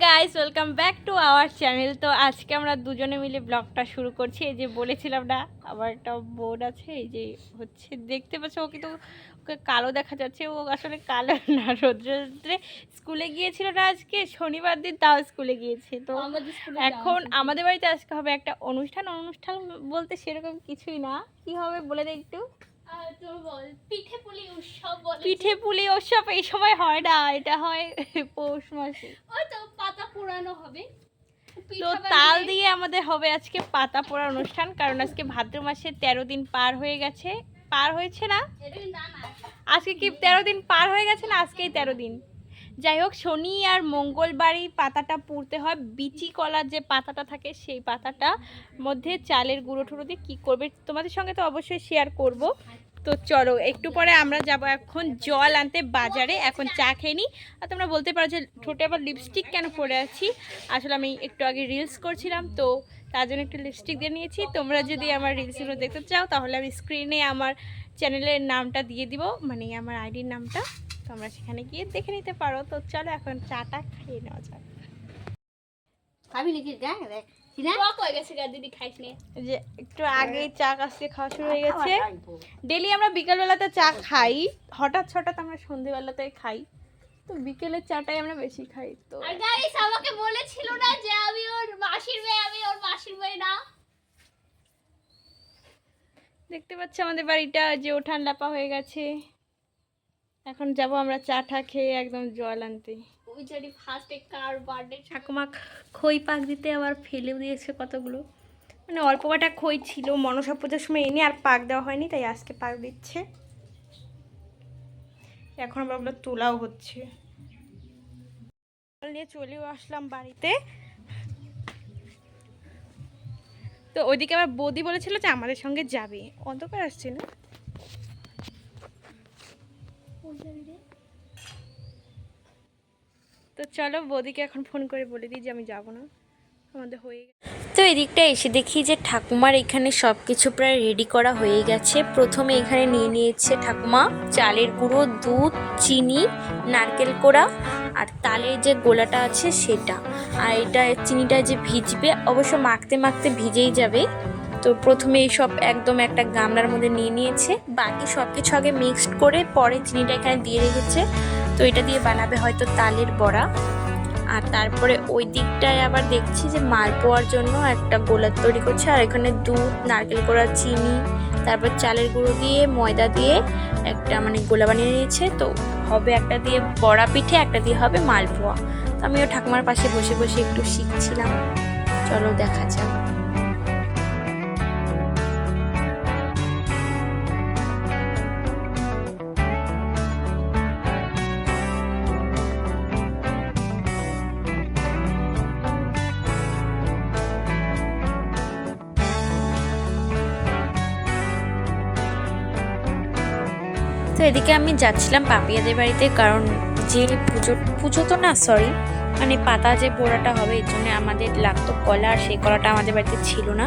Guys, welcome back to our channel. তো আজকে আমরা দুজনে মিলে ব্লগটা শুরু করছি। এই যে বলেছিলাম না, আমার একটা বোন আছে, এই যে হচ্ছে দেখতে পাচ্ছ, ও কিন্তু ওকে কালো দেখা যাচ্ছে। ও আসলে কালো না, রোদ্রে রোদ্রে স্কুলে গিয়েছিল না, আজকে শনিবার দিন, তাও স্কুলে গিয়েছে। তো এখন আমাদের বাড়িতে আজকে হবে একটা অনুষ্ঠান। অনুষ্ঠান বলতে সেরকম কিছুই না, কি হবে বলে দে একটু। পিঠে পুলি উৎসব এই সময় হয় না, এটা হয় পৌষ মাসে। পাতা পোড়ানো হবে, তো তাল দিয়ে আমাদের হবে আজকে পাতা পোড়া অনুষ্ঠান, কারণ আজকে ভাদ্র মাসে 13 দিন পার হয়ে গেছে। পার হয়েছে না, আজকে কি 13 দিন পার হয়ে গেছে না, আজকেই 13 দিন। যাই হোক, শনি আর মঙ্গলবারই পাতাটা পুড়তে হয়। বিচি কলার যে পাতাটা থাকে, সেই পাতাটা মধ্যে চালের গুঁড়ো টুড়ো দিয়ে কী করবে তোমাদের সঙ্গে তো অবশ্যই শেয়ার করব। তো চলো, একটু পরে আমরা যাব এখন জল আনতে বাজারে। এখন চা খেয়ে নিই। আর তোমরা বলতে পারো যে ঠোঁটে আবার লিপস্টিক কেন পরে আছি। আসলে আমি একটু আগে রিলস করছিলাম, তো তার জন্য একটু লিপস্টিক দিয়ে নিয়েছি। তোমরা যদি আমার রিলসগুলো দেখতে চাও, তাহলে আমি স্ক্রিনে আমার চ্যানেলের নামটা দিয়ে দিব, মানে আমার আইডির নামটা, তোমরা সেখানে গিয়ে দেখে নিতে পারো। তো চলো এখন চাটা খেয়ে নেওয়া যাক। খাবি নাকি? দেখ দিদি খাইস নি, যে একটু আগেই চা কাছে খাওয়া শুরু হয়ে গেছে। ডেলি আমরা বিকালবেলাতে চা খাই, হঠাৎ হঠাৎ আমরা সন্ধ্যেবেলাতে খাই, তো বিকেলের চাটাই আমরা বেশি খাই। তো আর গাইস আমাকে বলেছিল না যে আমি ওর মাসির মেয়ে না। দেখতে পাচ্ছ আমাদের বাড়িটা যে ওঠান লাপা হয়ে গেছে। এখন যাব আমরা চাটা খেয়ে একদম জল আনতে। ওই জানি ফার্স্টে কার বার্থডে, ঠাকুমা খই পাক দিতে আবার ফেলেও দিয়েছে কতগুলো, মানে অল্প কটা খই ছিল, মনসা পূজার সময় এনে আর পাক দেওয়া হয়নি, তাই আজকে পাক দিচ্ছে। এখন আমরা ওগুলো তোলাও হচ্ছে। নিয়ে চলেও আসলাম বাড়িতে। তো ওইদিকে আবার বৌদি বলেছিল যে আমাদের সঙ্গে যাবে। অন্ধকার আসছে না, তো চলো বৌদিকে এখন ফোন করে বলে দিই যে আমি যাবো না, আমাদের হয়ে গেছে। তো এদিকটা এসে দেখি যে ঠাকুমার এখানে সব কিছু প্রায় রেডি করা হয়ে গেছে। প্রথমে এখানে নিয়ে নিয়েছে ঠাকুমা চালের গুঁড়ো, দুধ, চিনি, নারকেল কোড়া আর তালের যে গোলাটা আছে সেটা। আর এটা চিনিটা যে ভিজবে, অবশ্য মাখতে মাখতে ভিজেই যাবে। তো প্রথমে এই সব একদম একটা গামলার মধ্যে নিয়ে নিয়েছে, বাকি সব কিছু আগে মিক্সড করে পরে চিনিটা এখানে দিয়ে রেখেছে। তো এটা দিয়ে বানাবে হয়তো তালের বড়া। আর তারপরে ওই দিকটায় আবার দেখছি যে মালপোয়ার জন্য একটা গোলা তৈরি করছে। আর এখানে দুধ, নারকেল কোড়া, চিনি, তারপর চালের গুঁড়ো দিয়ে ময়দা দিয়ে একটা মানে গোলা বানিয়ে নিয়েছে। তো হবে একটা দিয়ে বড়া পিঠে, একটা দিয়ে হবে মালপোয়া। তো আমিও ঠাকুমার পাশে বসে বসে একটু শিখছিলাম। চলো দেখা যাক। তো এদিকে আমি যাচ্ছিলাম পাপিয়াদের বাড়িতে, কারণ যে পুজো তো না, সরি, মানে পাতা যে পোড়াটা হবে এর জন্য আমাদের লাগতো কলা, আর সেই কলাটা আমাদের বাড়িতে ছিল না।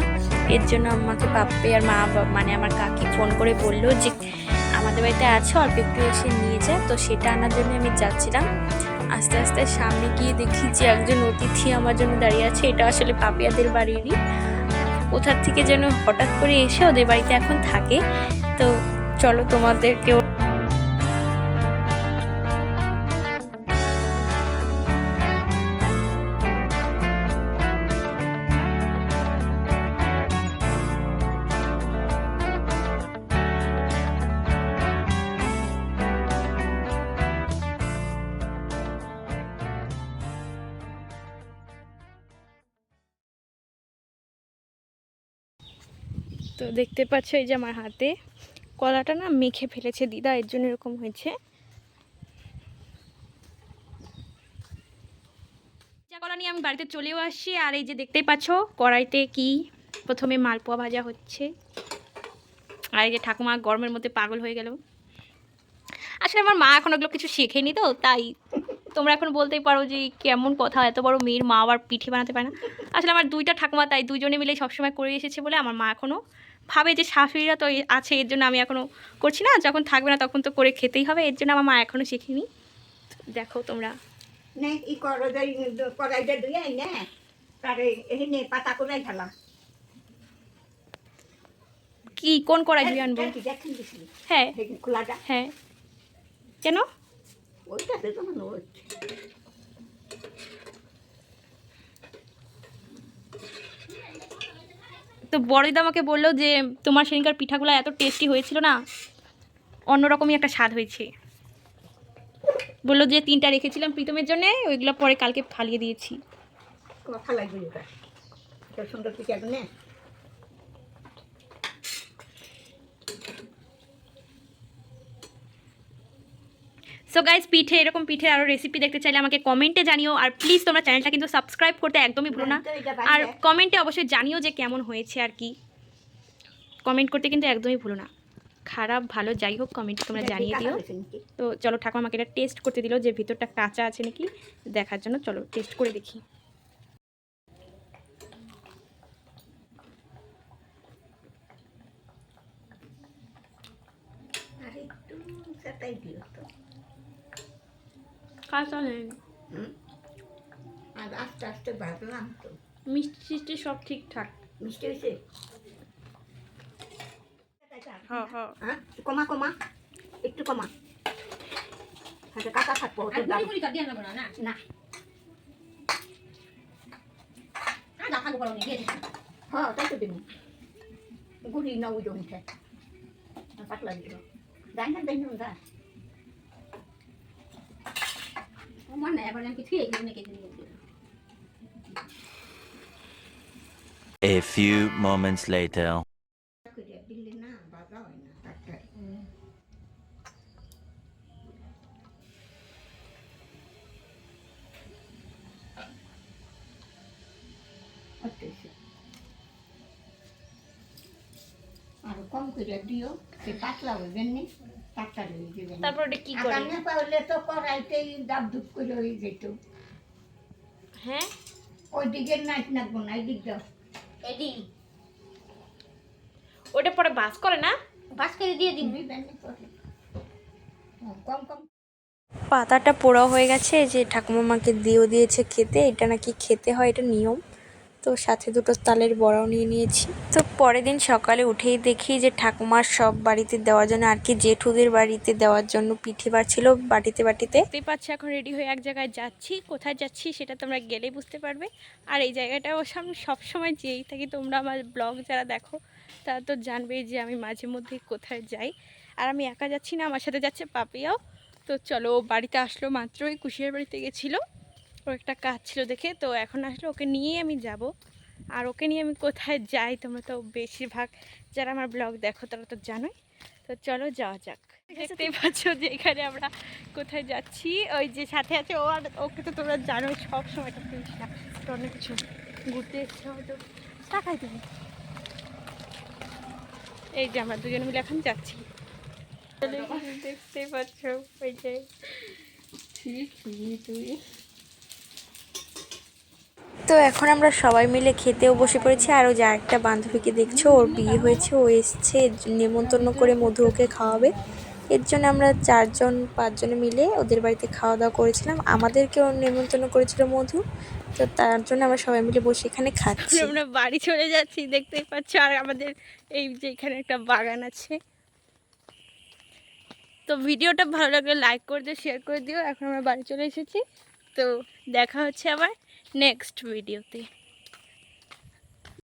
এর জন্য আমাকে পাপ্পি আর মা মানে আমার কাকি ফোন করে বললো যে আমাদের বাড়িতে আছে, অল্প একটু এসে নিয়ে যা। তো সেটা আনার জন্য আমি যাচ্ছিলাম। আস্তে আস্তে সামনে গিয়ে দেখি যে একজন অতিথি আমার জন্য দাঁড়িয়ে আছে। এটা আসলে পাপিয়াদের বাড়িরই, কোথার থেকে যেন হঠাৎ করে এসে ওদের বাড়িতে এখন থাকে। তো চলো তোমাদেরকেও তো দেখতে পাচ্ছ এই যে আমার হাতে কলাটা না মেখে ফেলেছে দিদা, এর জন্য এরকম হয়েছে। যা কলা নিয়ে আমি বাড়িতে চলেও আসছি। আর এই যে দেখতেই পাচ্ছ কড়াইতে কি প্রথমে মালপোয়া ভাজা হচ্ছে। আর এই যে ঠাকুমা গরমের মধ্যে পাগল হয়ে গেল। আসলে আমার মা এখন ওগুলো কিছু শেখেনি, তো তাই তোমরা এখন বলতেই পারো যে কেমন কথা, এত বড় মেয়ের মা আবার পিঠে বানাতে পারে না। আসলে আমার দুইটা ঠাকুমা, তাই দুইজনে মিলে সবসময় করে এসেছে বলে আমার মা এখনও ভাবে যে শাশুড়িরা তো আছে, এর জন্য আমি এখনও করছি না, যখন থাকবে না তখন তো করে খেতেই হবে, এর জন্য আমার মা এখনও শেখেনি। দেখো তোমরা নে ই করো যে কড়াইটা ধুয়ে নে তারে এখানে পাতা করে ঢালা কি কোন কড়াই ধুয়ে আনবো? দেখেন দিছি হ্যাঁ খোলাটা হ্যাঁ, কেন? ওইটাতে তো মনে হচ্ছে তো বড়দিদা আমাকে বললো যে তোমার সেদিনকার পিঠাগুলো এত টেস্টি হয়েছিল না, অন্যরকমই একটা স্বাদ হয়েছে। বললো যে 3টা রেখেছিলাম প্রীতমের জন্য, ওইগুলো পরে কালকে ফালিয়ে দিয়েছি। কথা লাগবে ওটা এত সুন্দর পিঠা নে সো গাইস, এরকম পিঠে আরও রেসিপি দেখতে চাইলে আমাকে কমেন্টে জানিও। আর প্লিজ তোমরা চ্যানেলটা কিন্তু সাবস্ক্রাইব করতে একদমই ভুলো না। আর কমেন্টে অবশ্যই জানিও যে কেমন হয়েছে আর কি, কমেন্ট করতে কিন্তু একদমই ভুলো না। খারাপ ভালো যাই হোক কমেন্টে তোমরা জানিয়ে দিও। তো চলো, ঠাকুমা আমাকে এটা টেস্ট করতে দিল যে ভিতরটা কাঁচা আছে নাকি দেখার জন্য। চলো টেস্ট করে দেখি। আর একটু সেটাই দিও তো কাঁচা নেই, আর আস্তে আস্তে ভাজলাম তো মিষ্টি টিষ্টি সব ঠিকঠাক। মিষ্টি হয়েছে হ্যাঁ হ্যাঁ, হ্যাঁ কমা কমা একটু কমা হয়তো কাঁচা থাকবো না হ্যাঁ তাই তো দিন গুড়ি না ওই জমিতে পাতলা দিল যাই না দেখ না A few moments later. Delhi না বাজা হয় না তারটায় আর কম করে দিও সে পাতলা হইবেন নি তাড়াতাড়ি হয়ে যাবেন তারপর এটা কি করে? আগামী পারলে তো কড়াইতেই ডাব ডুব করে হয়ে যেত হ্যাঁ ওই দিকে নাইট নাকবো না এই দিক দাও এডি ওটা পরে বাস করে না? বাস করে দিয়ে দিন। কম কম পাতাটা পোড়া হয়ে গেছে, যে ঠাকুমা মাকে দিয়েছে খেতে। এটা নাকি খেতে হয়, এটা নিয়ম। তো সাথে দুটো তালের বড়াও নিয়ে নিয়েছি। তো পরের দিন সকালে উঠেই দেখি যে ঠাকুমার সব বাড়িতে দেওয়ার জন্য আর কি জেঠুদের বাড়িতে দেওয়ার জন্য পিঠে বাড়ছিল বাটিতে বাটিতে। দেখতেই পাচ্ছি এখন রেডি হয়ে এক জায়গায় যাচ্ছি। কোথায় যাচ্ছি সেটা তোমরা গেলেই বুঝতে পারবে। আর এই জায়গাটা অবশ্য আমি সবসময় যেই থাকি, তোমরা আমার ব্লগ যারা দেখো তারা তো জানবেই যে আমি মাঝে মধ্যেই কোথায় যাই। আর আমি একা যাচ্ছি না, আমার সাথে যাচ্ছে পাপিয়াও। তো চলো, ও বাড়িতে আসলো মাত্রই, কুশিয়ার বাড়িতে গেছিলো, ওর একটা কাজ ছিল দেখে। তো এখন আসলে ওকে নিয়েই আমি যাব। আর ওকে নিয়ে আমি কোথায় যাই তোমরা তো বেশিরভাগ যারা আমার ব্লগ দেখো তারা তো জানোই। তো চলো যাওয়া যাক। দেখতেই পাচ্ছ যে এখানে আমরা কোথায় যাচ্ছি। ওই যে সাথে আছে ও, আর ওকে তো তোমরা জানোই সব সময় একটা না তো অনেক কিছু ঘুরতে এসছে হয়তো টাকাই তুমি। এই যে আমরা দুজন মিলে এখন যাচ্ছি। দেখতেই পাচ্ছ ওই যে তুই। তো এখন আমরা সবাই মিলে খেতেও বসে পড়েছি। আরও যে আরেকটা বান্ধবীকে দেখছো, ওর বিয়ে হয়েছে, ও এসছে নেমন্তন্ন করে মধু ওকে খাওয়াবে। এর জন্য আমরা 4-5 মিলে ওদের বাড়িতে খাওয়া দাওয়া করেছিলাম। আমাদেরকেও নেমন্তন্ন করেছিল মধু, তো তার জন্য আমরা সবাই মিলে বসে এখানে খাচ্ছি। আমরা বাড়ি চলে যাচ্ছি, দেখতেই পাচ্ছ। আর আমাদের এই যে এখানে একটা বাগান আছে। তো ভিডিওটা ভালো লাগলে লাইক করে দিও, শেয়ার করে দিও। এখন আমরা বাড়ি চলে এসেছি, তো দেখা হচ্ছে আবার নেক্সট ভিডিওতে।